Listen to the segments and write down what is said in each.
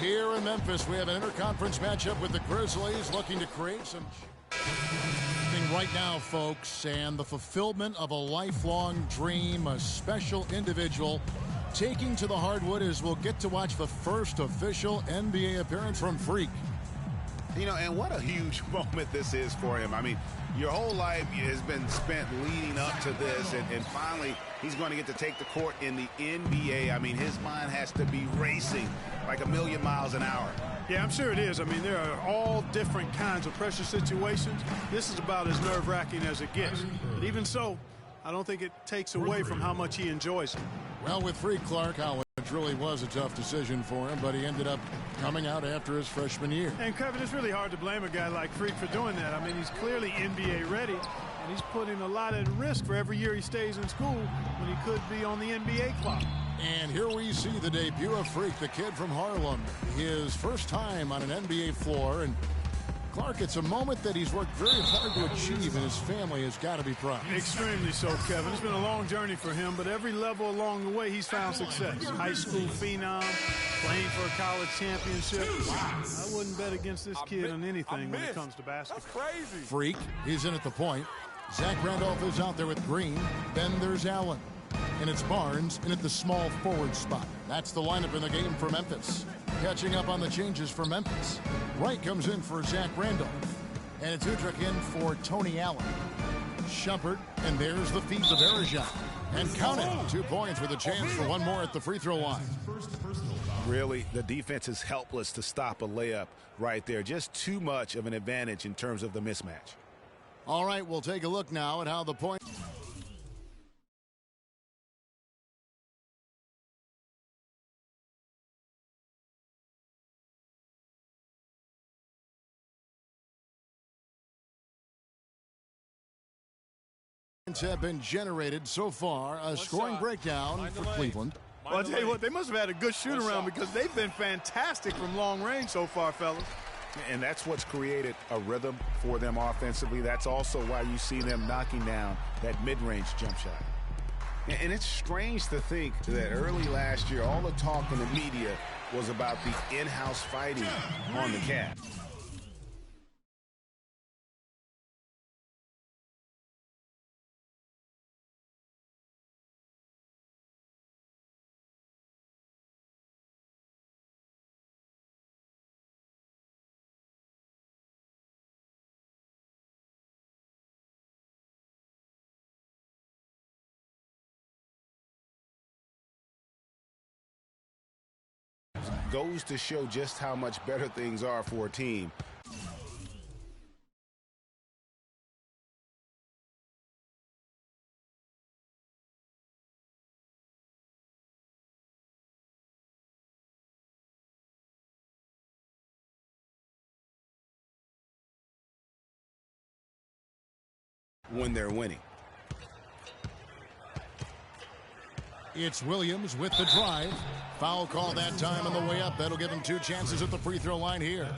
Here in Memphis, we have an interconference matchup with the Grizzlies looking to create some thing right now, folks, and the fulfillment of a lifelong dream, a special individual taking to the hardwood as we'll get to watch the first official NBA appearance from Freak. You know, and what a huge moment this is for him. I mean, your whole life has been spent leading up to this, and finally he's going to get to take the court in the NBA. I mean, his mind has to be racing like 1,000,000 miles an hour. Yeah, I'm sure it is. I mean, there are all different kinds of pressure situations. This is about as nerve-wracking as it gets. But even so, I don't think it takes away from how much he enjoys it. Well, with Freak Clark, it really was a tough decision for him, but he ended up coming out after his freshman year. And, Kevin, it's really hard to blame a guy like Freak for doing that. I mean, he's clearly NBA ready, and he's putting a lot at risk for every year he stays in school when he could be on the NBA clock. And here we see the debut of Freak, the kid from Harlem. His first time on an NBA floor. And Clark, it's a moment that he's worked very hard to achieve, and his family has got to be proud. Extremely so, Kevin. It's been a long journey for him, but every level along the way, he's found success. High school phenom, playing for a college championship. I wouldn't bet against this kid on anything when it comes to basketball. That's crazy. Freak, he's in at the point. Zach Randolph is out there with Green. Then there's Allen. And it's Barnes in at the small forward spot. That's the lineup in the game for Memphis. Catching up on the changes for Memphis. Wright comes in for Zach Randolph. And it's Udrich in for Tony Allen. Shumpert, and there's the feed to Varejao. And count it, 2 points with a chance for one more at the free throw line. Really, the defense is helpless to stop a layup right there. Just too much of an advantage in terms of the mismatch. All right, we'll take a look now at how the point... have been generated so far. A scoring breakdown for Cleveland. Well, I'll tell you what, they must have had a good shoot-around because they've been fantastic from long range so far, fellas. And that's what's created a rhythm for them offensively. That's also why you see them knocking down that mid-range jump shot. And it's strange to think that early last year, all the talk in the media was about the in-house fighting on the Cavs. Goes to show just how much better things are for a team. When they're winning. It's Williams with the drive. Foul call that time on the way up. That'll give him 2 chances at the free throw line here.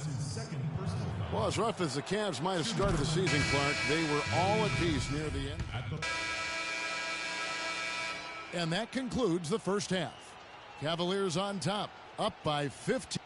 Well, as rough as the Cavs might have started the season, Clark, they were all at peace near the end. And that concludes the first half. Cavaliers on top, up by 15.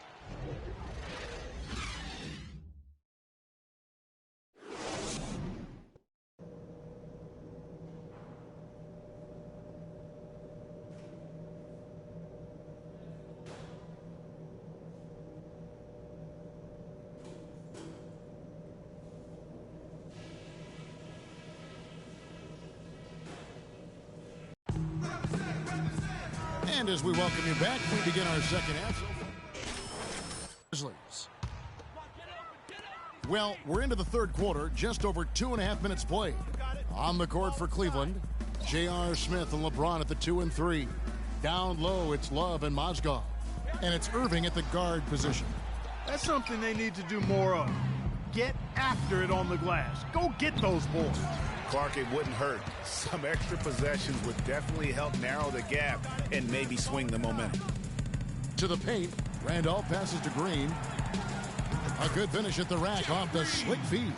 And as we welcome you back, we begin our second half. Grizzlies. Well, we're into the third quarter, just over 2.5 minutes played. On the court for Cleveland, J.R. Smith and LeBron at the 2 and 3. Down low, it's Love and Mozgov. And it's Irving at the guard position. That's something they need to do more of. Get after it on the glass. Go get those boards. Clark, it wouldn't hurt. Some extra possessions would definitely help narrow the gap and maybe swing the momentum. To the paint, Randolph passes to Green. A good finish at the rack off the slick feed.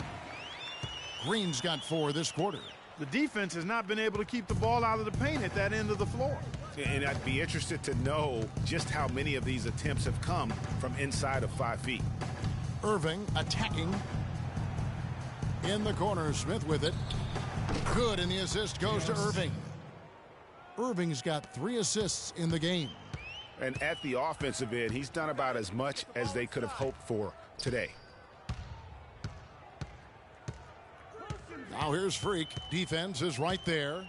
Green's got 4 this quarter. The defense has not been able to keep the ball out of the paint at that end of the floor. And I'd be interested to know just how many of these attempts have come from inside of 5 feet. Irving attacking. In the corner, Smith with it. Good, and the assist goes to Irving. Irving's got 3 assists in the game. And at the offensive end, he's done about as much as they could have hoped for today. Now here's Freak. Defense is right there.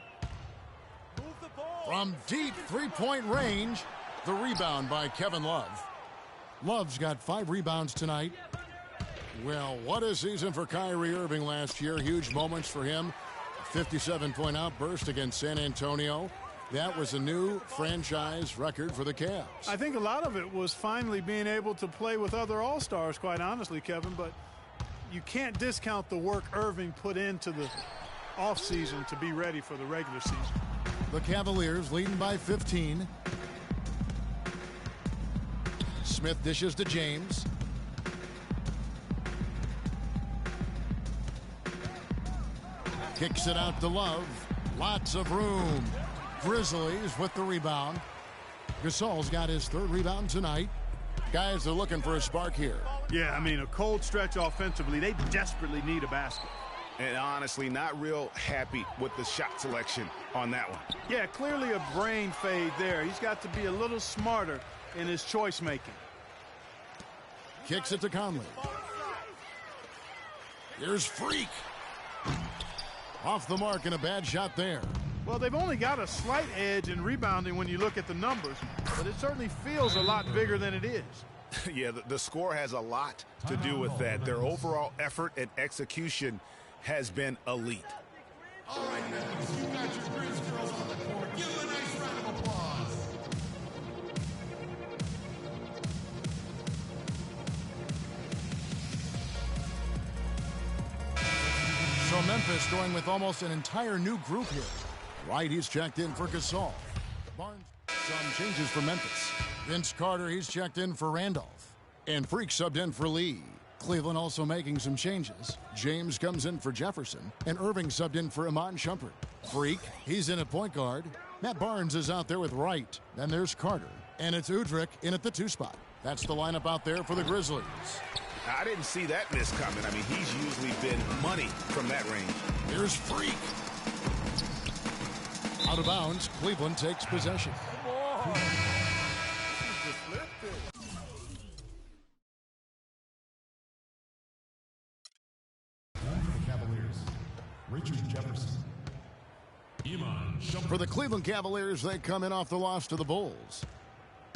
From deep three-point range, the rebound by Kevin Love. Love's got 5 rebounds tonight. Well, what a season for Kyrie Irving last year. Huge moments for him. A 57-point outburst against San Antonio. That was a new franchise record for the Cavs. I think a lot of it was finally being able to play with other All-Stars, quite honestly, Kevin. But you can't discount the work Irving put into the offseason to be ready for the regular season. The Cavaliers leading by 15. Smith dishes to James. Kicks it out to Love. Lots of room. Grizzlies with the rebound. Gasol's got his 3rd rebound tonight. Guys are looking for a spark here. Yeah, I mean, a cold stretch offensively. They desperately need a basket. And honestly, not real happy with the shot selection on that one. Yeah, clearly a brain fade there. He's got to be a little smarter in his choice making. Kicks it to Conley. Here's Freak. Off the mark and a bad shot there. Well, they've only got a slight edge in rebounding when you look at the numbers, but it certainly feels a lot bigger than it is. Yeah, the score has a lot to do with that. Their overall effort and execution has been elite. All right, fellas, you got your Grizz girls on the court. Give them a nice round of applause. So Memphis going with almost an entire new group here. Right, he's checked in for Gasol. Barnes, some changes for Memphis. Vince Carter, he's checked in for Randolph. And Freak subbed in for Lee. Cleveland also making some changes. James comes in for Jefferson, and Irving subbed in for Iman Shumpert. Freak, he's in at point guard. Matt Barnes is out there with Wright. Then there's Carter, and it's Udrih in at the 2 spot. That's the lineup out there for the Grizzlies. I didn't see that miss coming. I mean, he's usually been money from that range. Here's Freak. Out of bounds, Cleveland takes possession. Richard Jefferson. For the Cleveland Cavaliers, they come in off the loss to the Bulls.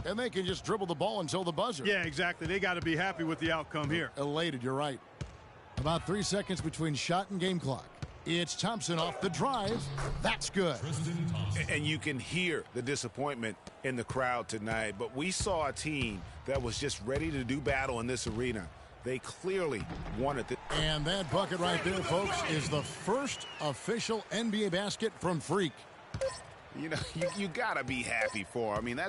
And they can just dribble the ball until the buzzer. Yeah, exactly. They got to be happy with the outcome here. Elated, you're right. About 3 seconds between shot and game clock. It's Thompson off the drive. That's good. And you can hear the disappointment in the crowd tonight. But we saw a team that was just ready to do battle in this arena. They clearly wanted it. And that bucket right there, folks, is the first official NBA basket from Freak. You know, you got to be happy for. I mean,